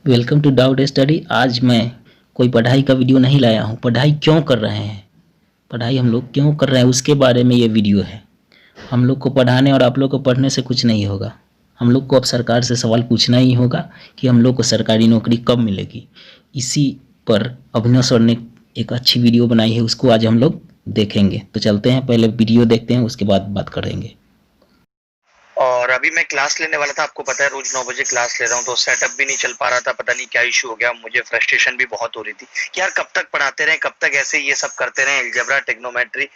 Welcome to doubt study. आज मैं कोई पढ़ाई का वीडियो नहीं लाया हूँ। पढ़ाई क्यों कर रहे हैं, पढ़ाई हम लोग क्यों कर रहे हैं, उसके बारे में ये वीडियो है। हम लोग को पढ़ाने और आप लोग को पढ़ने से कुछ नहीं होगा। हम लोग को अब सरकार से सवाल पूछना ही होगा कि हम लोग को सरकारी नौकरी कब मिलेगी। इसी पर अभिनव सर ने एक अच्छी वीडियो बनाई है, उसको आज हम लोग देखेंगे। तो चलते हैं, पहले वीडियो देखते हैं, उसके बाद बात करेंगे। और अभी मैं क्लास लेने वाला था, आपको पता है रोज 9 बजे क्लास ले रहा हूँ, तो सेटअप भी नहीं चल पा रहा था। पता नहीं क्या इशू हो गया, मुझे फ्रस्ट्रेशन भी बहुत हो रही थी कि यार कब तक पढ़ाते रहे, कब तक ऐसे ये सब करते रहे, अलजेब्रा ट्रिग्नोमेट्री।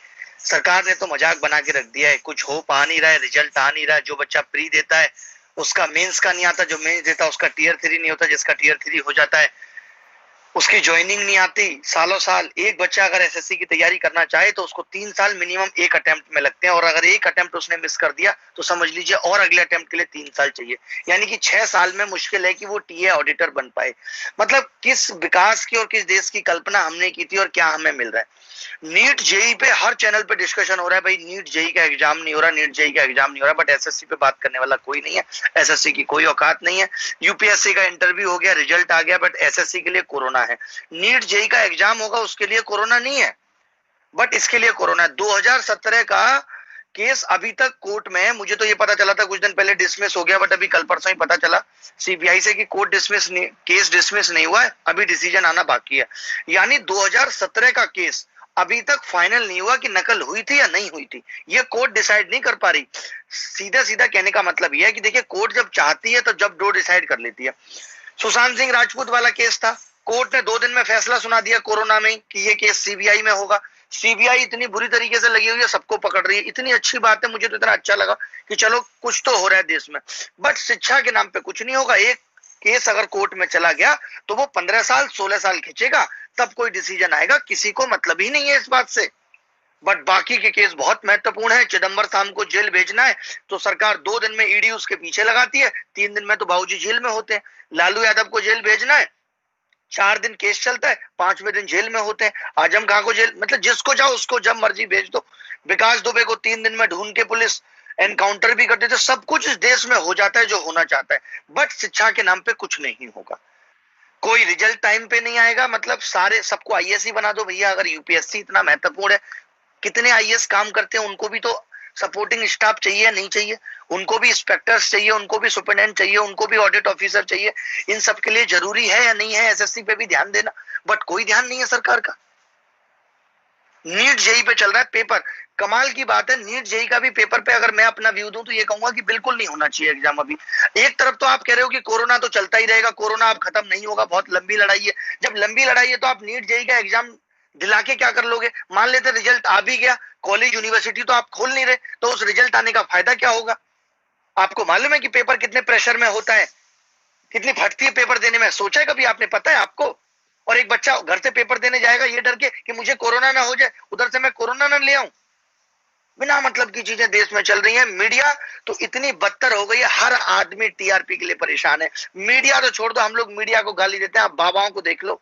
सरकार ने तो मजाक बना के रख दिया है, कुछ हो पा नहीं रहा है, रिजल्ट आ नहीं रहा है। जो बच्चा प्री देता है उसका मेंस का नहीं आता, जो मेंस देता है उसका टीयर 3 नहीं होता, जिसका टीयर 3 हो जाता है उसकी ज्वाइनिंग नहीं आती। सालों साल एक बच्चा अगर एसएससी की तैयारी करना चाहे तो उसको 3 साल मिनिमम एक अटेम्प्ट में लगते हैं, और अगर एक अटेम्प्ट उसने मिस कर दिया तो समझ लीजिए और अगले अटेम्प्ट के लिए 3 साल चाहिए। यानी कि 6 साल में मुश्किल है कि वो टीए ऑडिटर बन पाए। मतलब किस विकास की और किस देश की कल्पना हमने की थी और क्या हमें मिल रहा है। नीट जेई पे हर चैनल पे डिस्कशन हो रहा है, भाई नीट जेई का एग्जाम नहीं हो रहा, नीट जेई का एग्जाम नहीं हो रहा, बट एसएससी पे बात करने वाला कोई नहीं है। एसएससी की कोई औकात नहीं है। यूपीएससी का इंटरव्यू हो गया, रिजल्ट आ गया, बट एसएससी के लिए कोरोना है। नीट जेई का एग्जाम होगा, उसके लिए कोरोना नहीं है, बट इसके लिए कोरोना है। 2017 का केस अभी तक कोर्ट में है। मुझे तो ये पता चला था कुछ दिन पहले डिसमिस हो गया, बट अभी कल परसों ही पता चला सीबीआई से कि कोर्ट डिसमिस नहीं, केस डिसमिस नहीं हुआ है, अभी डिसीजन आना बाकी है। यानी 2017 का केस अभी तक फाइनल नहीं हुआ कि नकल हुई थी या नहीं हुई थी। ये कोर्ट डिसाइड नहीं कर पा रही। सीधा सीधा कहने का मतलब यह है कि देखिए, कोर्ट जब चाहती है तो जब डो डिसाइड कर लेती है। सुशांत सिंह राजपूत वाला केस था, कोर्ट ने 2 दिन में फैसला सुना दिया कोरोना में कि ये केस सीबीआई में होगा। सीबीआई इतनी बुरी तरीके से लगी हुई है, सबको पकड़ रही है, इतनी अच्छी बात है। मुझे तो इतना अच्छा लगा कि चलो कुछ तो हो रहा है देश में, बट शिक्षा के नाम पे कुछ नहीं होगा। एक केस अगर कोर्ट में चला गया तो वो 15 साल 16 साल खींचेगा, तब कोई डिसीजन आएगा। किसी को मतलब ही नहीं है इस बात से। बट बाकी के केस बहुत महत्वपूर्ण है। चिदंबर साहब को जेल भेजना है तो सरकार 2 दिन में ईडी उसके पीछे लगाती है, 3 दिन में तो बाबूजी जेल में होते हैं। लालू यादव को जेल भेजना है, 4 दिन केस चलता है, 5वें दिन जेल में होते हैं। आजम खां को जेल, मतलब जिसको चाहो उसको जब मर्जी भेज दो। विकास दुबे को 3 दिन में ढूंढ के पुलिस एनकाउंटर भी कर देते। सब कुछ इस देश में हो जाता है जो होना चाहता है, बट शिक्षा के नाम पे कुछ नहीं होगा। कोई रिजल्ट टाइम पे नहीं आएगा। मतलब सारे सबको आईएएस ही बना दो भैया। अगर यूपीएससी इतना महत्वपूर्ण है, कितने आईएएस काम करते हैं, उनको भी तो सपोर्टिंग स्टाफ चाहिए, नहीं चाहिए? उनको भी इंस्पेक्टर्स चाहिए, उनको भी सुपरडेंट चाहिए, उनको भी ऑडिट ऑफिसर चाहिए। इन सब के लिए जरूरी है या नहीं है एसएससी पे भी ध्यान देना, बट कोई ध्यान नहीं है सरकार का। नीट जेई पे चल रहा है पेपर। कमाल की बात है, नीट जेई का भी पेपर पे अगर मैं अपना व्यू दूं तो ये कहूंगा कि बिल्कुल नहीं होना चाहिए एग्जाम अभी। एक तरफ तो आप कह रहे हो कि कोरोना तो चलता ही रहेगा, कोरोना अब खत्म नहीं होगा, बहुत लंबी लड़ाई है। जब लंबी लड़ाई है तो आप नीट जेई का एग्जाम दिला के क्या कर लोगे? मान लेते रिजल्ट आ भी गया, कॉलेज यूनिवर्सिटी तो आप खोल नहीं रहे, तो उस रिजल्ट आने का फायदा क्या होगा? आपको मालूम है कि पेपर कितने प्रेशर में होता है, कितनी फटती है पेपर देने में? सोचा है कभी आपने? पता है आपको? और एक बच्चा घर से पेपर देने जाएगा ये डर के कि मुझे कोरोना ना हो जाए, उधर से मैं कोरोना ना ले आऊं। बिना मतलब की चीजें देश में चल रही हैं। मीडिया तो इतनी बदतर हो गई है, हर आदमी टीआरपी के लिए परेशान है। मीडिया तो छोड़ दो, हम लोग मीडिया को गाली देते हैं, आप बाबाओं को देख लो।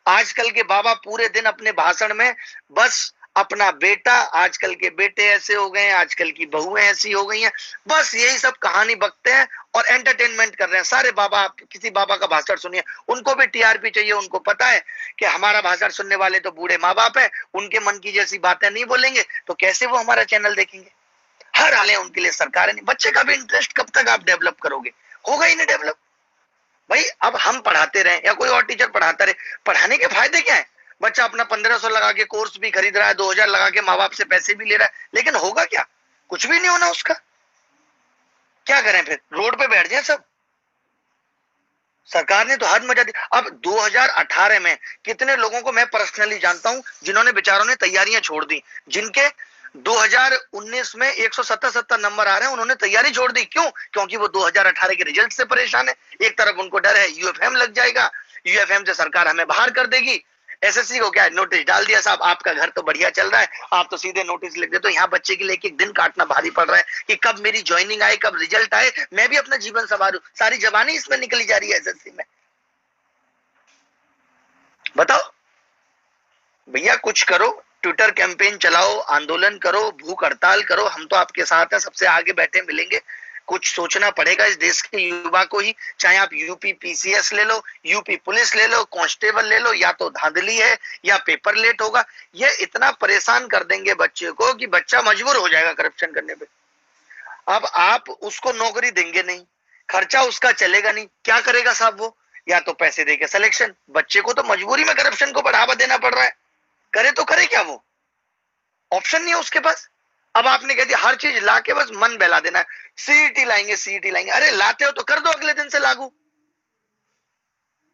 आजकल के बाबा पूरे दिन अपने भाषण में बस अपना बेटा, आजकल के बेटे ऐसे हो गए हैं, आजकल की बहुएं ऐसी हो गई हैं, बस यही सब कहानी बकते हैं और एंटरटेनमेंट कर रहे हैं सारे बाबा। आप किसी बाबा का भाषण सुनिए, उनको भी टीआरपी चाहिए। उनको पता है कि हमारा भाषण सुनने वाले तो बूढ़े माँ बाप है, उनके मन की जैसी बातें नहीं बोलेंगे तो कैसे वो हमारा चैनल देखेंगे? हर हाल है उनके लिए सरकार नहीं। बच्चे का भी इंटरेस्ट कब तक आप डेवलप करोगे? होगा ही नहीं डेवलप। भाई अब हम पढ़ाते रहे या कोई और टीचर पढ़ाता रहे, पढ़ाने के फायदे क्या है? बच्चा अपना 1500 लगा के कोर्स भी खरीद रहा है, 2000 लगा के माँ बाप से पैसे भी ले रहा है, लेकिन होगा क्या? कुछ भी नहीं होना उसका। क्या करें फिर? रोड पे बैठ जाए सब। सरकार ने तो हद मचा दी। अब 2018 में कितने लोगों को मैं पर्सनली जानता हूं जिन्होंने बेचारों ने तैयारियां छोड़ दी, जिनके 2019 में 170 नंबर आ रहे हैं, उन्होंने तैयारी छोड़ दी। क्यों? क्योंकि वो 2018 के रिजल्ट से परेशान है। एक तरफ उनको डर है यूएफएम लग जाएगा, यूएफएम से सरकार हमें बाहर कर देगी। एसएससी को क्या है, नोटिस डाल दिया, साहब आपका घर तो बढ़िया चल रहा है, आप तो सीधे नोटिस लिख देते हो। यहाँ बच्चे के लिए एक एक दिन काटना भारी पड़ रहा है कि कब मेरी ज्वाइनिंग आए, कब रिजल्ट आए, मैं भी अपना जीवन संवारूं। सारी जवानी इसमें निकली जा रही है एसएससी में। बताओ भैया, कुछ करो, ट्विटर कैंपेन चलाओ, आंदोलन करो, भूख हड़ताल करो, हम तो आपके साथ हैं, सबसे आगे बैठे मिलेंगे। कुछ सोचना पड़ेगा इस देश के युवा को ही, चाहे आप यूपी पीसीएस ले लो, यूपी पुलिस ले लो, कांस्टेबल ले लो, या तो धांधली है या पेपर लेट होगा। ये इतना परेशान कर देंगे बच्चे को कि बच्चा मजबूर हो जाएगा करप्शन करने पे। अब आप उसको नौकरी देंगे नहीं, खर्चा उसका चलेगा नहीं, क्या करेगा साहब वो? या तो पैसे देके सिलेक्शन, बच्चे को तो मजबूरी में करप्शन को बढ़ावा देना पड़ रहा है, करे तो करे क्या? वो ऑप्शन नहीं है उसके पास। अब आपने कह दिया हर चीज ला के बस मन बहला देना है, सीईटी लाएंगे सीईटी लाएंगे। अरे लाते हो तो कर दो अगले दिन से लागू।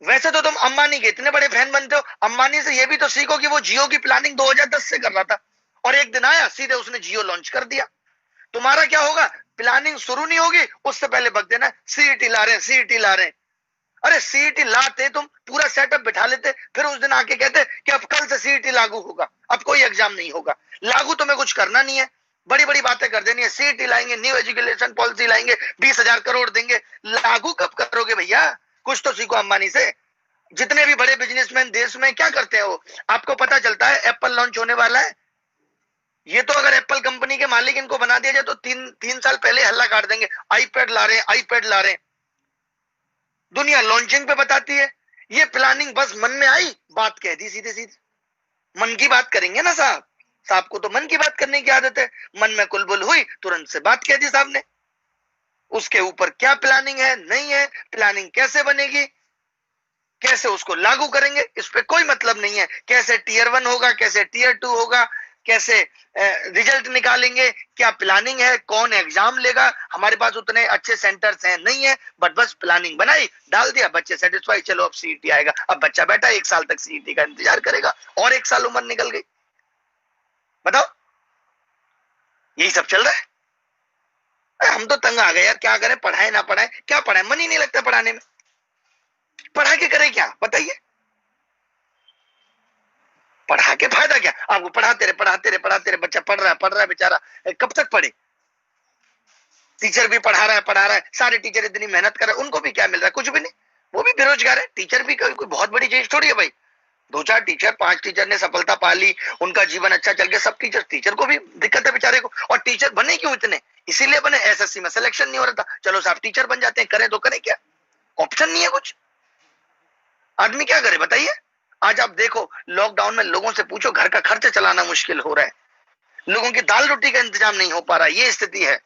वैसे तो तुम अंबानी के इतने बड़े फैन बनते हो, अंबानी से ये भी तो सीखो कि वो जियो की प्लानिंग 2010 से कर रहा था और एक दिन आया सीधे उसने जियो लॉन्च कर दिया। तुम्हारा क्या होगा? प्लानिंग शुरू नहीं होगी उससे पहले बक देना सीईटी ला रहे हैं सीईटी ला रहे हैं। अरे सीईटी लाते तुम पूरा सेटअप बिठा लेते, फिर उस दिन आके कहते कि अब कल से सीईटी लागू होगा, अब कोई एग्जाम नहीं होगा। लागू तुम्हें कुछ करना नहीं है, बड़ी बड़ी बातें कर देनी है, सीईटी लाएंगे, न्यू एजुकेशन पॉलिसी लाएंगे, 20,000 करोड़ देंगे। लागू कब करोगे भैया? कुछ तो सीखो अंबानी से। जितने भी बड़े बिजनेसमैन देश में क्या करते हैं वो, आपको पता चलता है एप्पल लॉन्च होने वाला है, ये तो अगर एप्पल कंपनी के मालिक इनको बना दिया जाए तो तीन साल पहले हल्ला काट देंगे, आईपैड ला रहे हैं आईपैड ला रहे हैं। दुनिया लॉन्चिंग पे बताती है, ये प्लानिंग बस मन में आई बात कह दी सीधे सीधे। मन की बात करेंगे ना साहब, साहब को तो मन की बात करने की आदत है, मन में कुलबुल हुई तुरंत से बात कह दी साहब ने। उसके ऊपर क्या प्लानिंग है नहीं है, प्लानिंग कैसे बनेगी, कैसे उसको लागू करेंगे, इस पे कोई मतलब नहीं है। कैसे टीयर 1 होगा, कैसे टीयर 2 होगा, कैसे रिजल्ट निकालेंगे, क्या प्लानिंग है, कौन एग्जाम लेगा। हमारे पास उतने अच्छे सेंटर्स हैं नहीं है, बट बस प्लानिंग बनाई डाल दिया, बच्चे सेटिस्फाई, चलो अब सीईटी आएगा। अब बच्चा बैठा 1 साल तक सीईटी का इंतजार करेगा और 1 साल उम्र निकल गई। बताओ, यही सब चल रहा है। हम तो तंग आ गए यार, क्या करें, पढ़ाए ना पढ़ाए, क्या पढ़ाए, मन ही नहीं लगता पढ़ाने में, पढ़ा के करें क्या बताइए? पढ़ा के फायदा क्या? आपको पढ़ाते रहे बच्चा पढ़ रहा है बेचारा, कब तक पढ़े? टीचर भी पढ़ा रहा है, सारे टीचर इतनी मेहनत कर रहे हैं, उनको भी क्या मिल रहा है? कुछ भी नहीं, वो भी बेरोजगार है। टीचर भी कोई बहुत बड़ी चीज थोड़ी है भाई। 2-4 टीचर 5 टीचर ने सफलता पा ली, उनका जीवन अच्छा चल गया, सब टीचर को भी दिक्कत है बेचारे को। और टीचर बने क्यों इतने? इसीलिए बने, एसएससी में सिलेक्शन नहीं हो रहा था, चलो साहब टीचर बन जाते हैं, करें तो करें क्या? ऑप्शन नहीं है कुछ, आदमी क्या करे बताइए? आज आप देखो लॉकडाउन में लोगों से पूछो, घर का खर्च चलाना मुश्किल हो रहा है, लोगों की दाल रोटी का इंतजाम नहीं हो पा रहा, ये स्थिति है।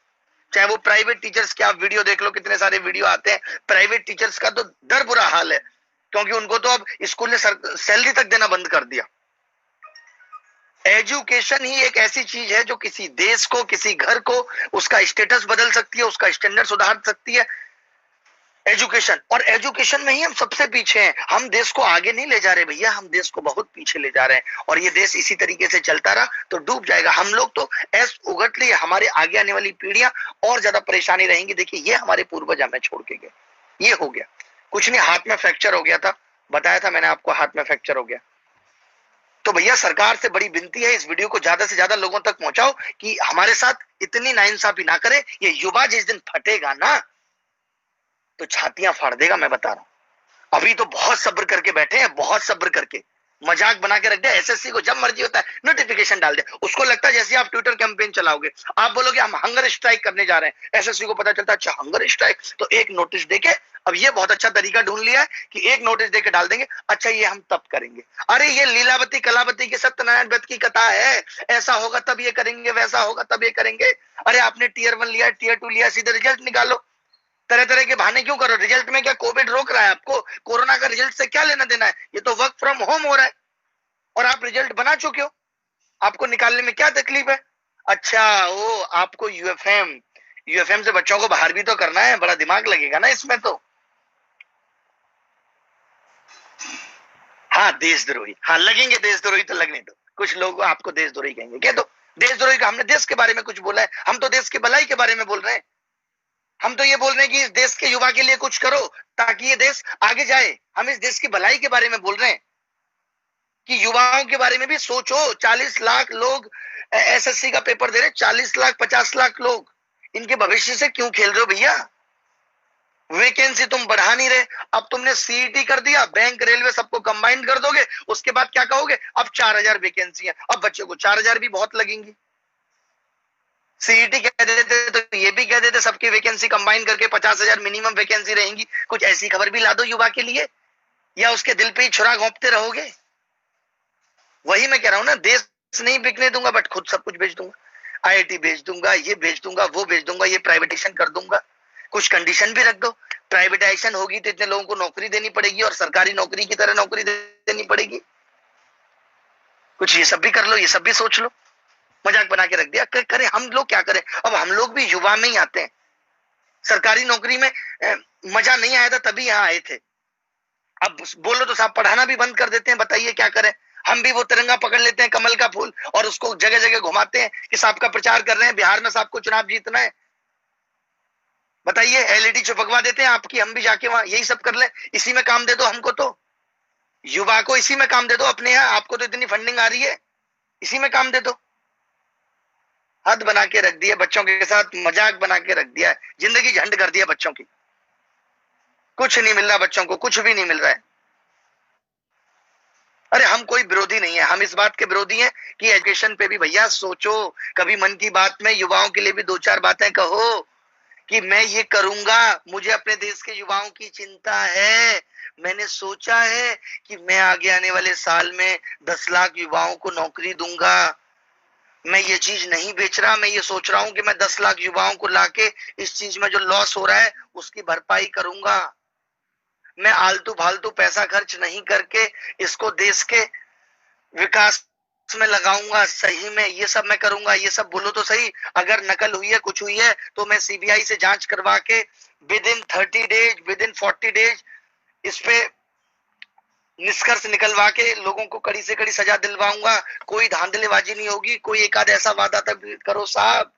चाहे वो प्राइवेट टीचर्स के आप वीडियो देख लो, कितने सारे वीडियो आते हैं, प्राइवेट टीचर्स का तो डर बुरा हाल है, क्योंकि उनको तो अब स्कूल ने सैलरी तक देना बंद कर दिया। एजुकेशन ही एक ऐसी चीज है जो किसी देश को, किसी घर को, उसका स्टेटस बदल सकती है, उसका स्टैंडर्ड सुधार सकती है। एजुकेशन, और एजुकेशन में ही हम सबसे पीछे हैं। हम देश को आगे नहीं ले जा रहे भैया, हम देश को बहुत पीछे ले जा रहे हैं, और ये देश इसी तरीके से चलता रहा तो डूब जाएगा। हम लोग तो ऐस उगट लिए, हमारे आगे आने वाली पीढ़ियां और ज्यादा परेशानी रहेंगी। देखिए ये हमारे पूर्वज हमें छोड़ के गए, ये हो गया कुछ नहीं, हाथ में फ्रैक्चर हो गया था, बताया था मैंने आपको, हाथ में फ्रैक्चर हो गया। तो भैया सरकार से बड़ी विनती है, इस वीडियो को ज्यादा से ज्यादा लोगों तक पहुंचाओ कि हमारे साथ इतनी नाइंसाफी ना करे। ये युवा जिस दिन फटेगा ना तो छातियां फाड़ देगा, मैं बता रहा हूं। अभी तो बहुत सब्र करके बैठे हैं, बहुत सब्र करके, मजाक बना के रख दिया। एसएससी को जब मर्जी होता है नोटिफिकेशन डाल दे, उसको लगता है जैसे आप ट्विटर कैंपेन चलाओगे, आप बोलोगे हम हंगर स्ट्राइक करने जा रहे हैं, एसएससी को पता चलता है अच्छा हंगर स्ट्राइक, तो एक नोटिस देके, अब ये बहुत अच्छा तरीका ढूंढ लिया है कि एक नोटिस देके डाल देंगे, अच्छा ये हम तब करेंगे। अरे ये लीलावती कलावती की सत्यनारायण व्रत की कथा है, ऐसा होगा तब ये करेंगे, वैसा होगा तब ये करेंगे। अरे आपने टीयर 1 लिया, टीयर 2 लिया, सीधे रिजल्ट निकालो। तरह तरह के बहाने क्यों करो? रिजल्ट में क्या कोविड रोक रहा है आपको? कोरोना का रिजल्ट से क्या लेना देना है? ये तो वर्क फ्रॉम होम हो रहा है और आप रिजल्ट बना चुके हो, आपको निकालने में क्या तकलीफ है? अच्छा वो आपको यूएफएम से बच्चों को बाहर भी तो करना है, बड़ा दिमाग लगेगा ना इसमें तो। हाँ देशद्रोही, हाँ लगेंगे देशद्रोही, तो लगने दो, कुछ लोग आपको देशद्रोही कहेंगे, कह दो देशद्रोही का। हमने देश के बारे में कुछ बोला है? हम तो देश की भलाई के बारे में बोल रहे हैं। हम तो ये बोल रहे हैं कि इस देश के युवा के लिए कुछ करो ताकि ये देश आगे जाए। हम इस देश की भलाई के बारे में बोल रहे हैं कि युवाओं के बारे में भी सोचो। 40 लाख लोग एसएससी का पेपर दे रहे, 40 लाख 50 लाख लोग, इनके भविष्य से क्यों खेल रहे हो भैया? वैकेंसी तुम बढ़ा नहीं रहे, अब तुमने सीईटी कर दिया, बैंक रेलवे सबको कंबाइंड कर दोगे, उसके बाद क्या कहोगे? अब 4000 वैकेंसी है, अब बच्चे को 4000 भी बहुत लगेंगी। सीईटी कह देते तो ये भी कह देते सबकी वैकेंसी कंबाइन करके 50,000 मिनिमम वैकेंसी रहेंगी। कुछ ऐसी खबर भी ला दो युवा के लिए, या उसके दिल पे ही छुरा घोंपते रहोगे? वही मैं कह रहा हूं ना, देश नहीं बिकने दूंगा बट खुद सब कुछ बेच दूंगा। आईआईटी बेच दूंगा, ये बेच दूंगा, वो बेच दूंगा, ये प्राइवेटाइजेशन कर दूंगा। कुछ कंडीशन भी रख दो, प्राइवेटाइजेशन होगी तो इतने लोगों को नौकरी देनी पड़ेगी और सरकारी नौकरी की तरह नौकरी देनी पड़ेगी। कुछ ये सब भी कर लो, ये सब भी सोच लो। मजाक बना के रख दिया। करें हम लोग, क्या करें? अब हम लोग भी युवा में ही आते हैं। सरकारी नौकरी में मजा नहीं आया था तभी यहाँ आए थे। अब बोलो तो साहब पढ़ाना भी बंद कर देते हैं, बताइए क्या करें? हम भी वो तिरंगा पकड़ लेते हैं, कमल का फूल, और उसको जगह जगह घुमाते हैं कि साहब का प्रचार कर रहे हैं, बिहार में साहब को चुनाव जीतना है। बताइए, एलईडी चिपकवा देते हैं आपकी, हम भी जाके वहां यही सब कर ले। इसी में काम दे दो हमको, तो युवा को इसी में काम दे दो अपने यहाँ। आपको तो इतनी फंडिंग आ रही है, इसी में काम दे दो। हद बना के रख दिया, बच्चों के साथ मजाक बना के रख दिया, जिंदगी झंड कर दिया बच्चों की। कुछ नहीं मिल रहा बच्चों को, कुछ भी नहीं मिल रहा है। अरे हम कोई विरोधी नहीं है, हम इस बात के विरोधी हैं कि एजुकेशन पे भी भैया सोचो। कभी मन की बात में युवाओं के लिए भी दो चार बातें कहो कि मैं ये करूंगा, मुझे अपने देश के युवाओं की चिंता है। मैंने सोचा है कि मैं आगे आने वाले साल में 10 लाख युवाओं को नौकरी दूंगा। मैं ये चीज नहीं बेच रहा, मैं ये सोच रहा हूं कि मैं 10 लाख युवाओं को लाके इस चीज में जो लॉस हो रहा है उसकी भरपाई करूंगा। मैं आलतू फालतू पैसा खर्च नहीं करके इसको देश के विकास में लगाऊंगा। सही में ये सब मैं करूंगा। ये सब बोलो तो सही, अगर नकल हुई है, कुछ हुई है, तो मैं सीबीआई से जांच करवा के with in 30 days, with in 40 days इस पे निष्कर्ष निकलवा के लोगों को कड़ी से कड़ी सजा दिलवाऊंगा। कोई धांधलेबाजी नहीं होगी। कोई एक आध ऐसा वादा तक करो साहब।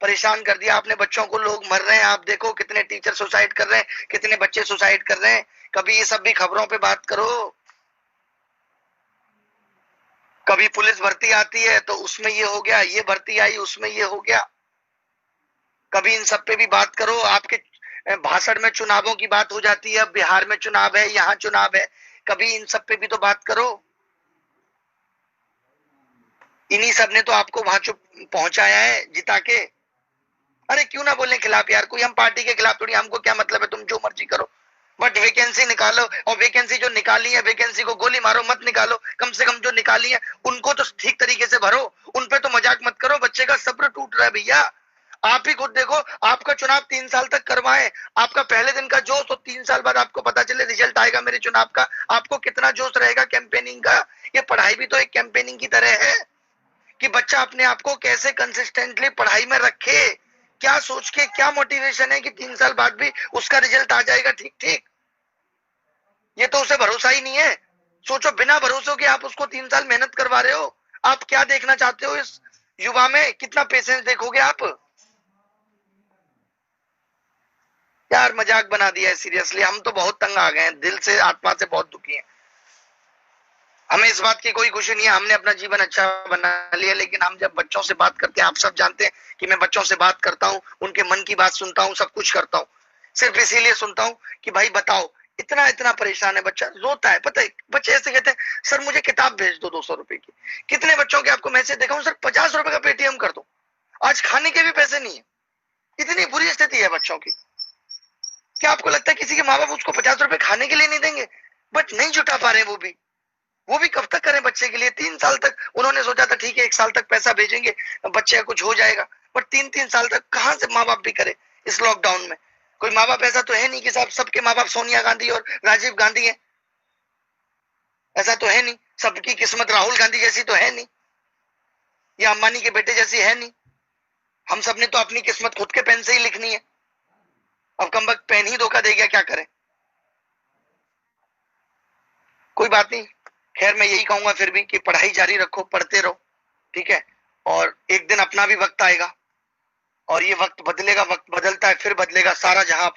परेशान कर दिया आपने बच्चों को, लोग मर रहे हैं। आप देखो कितने टीचर सुसाइड कर रहे हैं, कितने बच्चे सुसाइड कर रहे हैं। कभी ये सब भी खबरों पे बात करो। कभी पुलिस भर्ती आती है तो उसमें ये हो गया, ये भर्ती आई उसमें ये हो गया। कभी इन सब पे भी बात करो। आपके भाषण में चुनावों की बात हो जाती है, अब बिहार में चुनाव है, यहाँ चुनाव है, कभी इन सब पे भी तो बात करो। इन्हीं सब ने तो आपको वहां पहुंचाया है जिता के। अरे क्यों ना बोलने खिलाफ यार, कोई हम पार्टी के खिलाफ थोड़ी, हमको क्या मतलब है, तुम जो मर्जी करो, बट वैकेंसी निकालो। और वैकेंसी जो निकाली है, वैकेंसी को गोली मारो मत निकालो। कम से कम जो निकाली है उनको तो ठीक तरीके से भरो, उन पे तो मजाक मत करो। बच्चे का सब्र टूट रहा है भैया। आप ही खुद देखो, आपका चुनाव 3 साल तक करवाए, आपका पहले दिन का जोश, तो 3 साल बाद आपको पता चले रिजल्ट आएगा मेरे चुनाव का, आपको कितना जोश रहेगा कैंपेनिंग का। ये पढ़ाई भी तो एक कैंपेनिंग की तरह है कि बच्चा अपने आप को कैसे कंसिस्टेंटली पढ़ाई में रखे, क्या सोच के, क्या मोटिवेशन है कि 3 साल बाद भी उसका रिजल्ट आ जाएगा ठीक ठीक। ये तो उसे भरोसा ही नहीं है। सोचो, बिना भरोसे के आप उसको 3 साल मेहनत करवा रहे हो। आप क्या देखना चाहते हो इस युवा में? कितना पेशेंस देखोगे आप? यार मजाक बना दिया है सीरियसली। हम तो बहुत तंग आ गए हैं, दिल से आत्मा से बहुत दुखी हैं। हमें इस बात की कोई खुशी नहीं है, हमने अपना जीवन अच्छा बना लिया, लेकिन हम जब बच्चों से बात करते हैं, आप सब जानते हैं कि मैं बच्चों से बात करता हूँ, उनके मन की बात सुनता हूँ, सब कुछ करता हूँ। सिर्फ इसीलिए सुनता हूँ कि भाई बताओ, इतना इतना परेशान है बच्चा, रोता है। पता है, बच्चे ऐसे कहते हैं सर मुझे किताब भेज दो 200 रुपए की। कितने बच्चों के आपको मैसेज देखा हूँ, सर 50 रुपए का पेटीएम कर दो, आज खाने के भी पैसे नहीं है। इतनी बुरी स्थिति है बच्चों की। क्या आपको लगता है किसी के माँ बाप उसको 50 रुपए खाने के लिए नहीं देंगे? बट नहीं जुटा पा रहे वो भी कब तक करें बच्चे के लिए? 3 साल तक उन्होंने सोचा था ठीक है 1 साल तक पैसा भेजेंगे, बच्चे का कुछ हो जाएगा, पर 3-3 साल तक कहां से माँ बाप भी करे इस लॉकडाउन में? कोई माँ बाप ऐसा तो है नहीं कि साहब सबके माँ बाप सोनिया गांधी और राजीव गांधी हैं, ऐसा तो है नहीं। सबकी किस्मत राहुल गांधी जैसी तो है नहीं, या अंबानी के बेटे जैसी है नहीं। हम सब ने तो अपनी किस्मत खुद के पेन से ही लिखनी है। अब कम वक्त पेन ही धोखा दे गया, क्या करें? कोई बात नहीं, खैर मैं यही कहूंगा फिर भी कि पढ़ाई जारी रखो, पढ़ते रहो, ठीक है। और एक दिन अपना भी वक्त आएगा और ये वक्त बदलेगा, वक्त बदलता है फिर बदलेगा, सारा जहां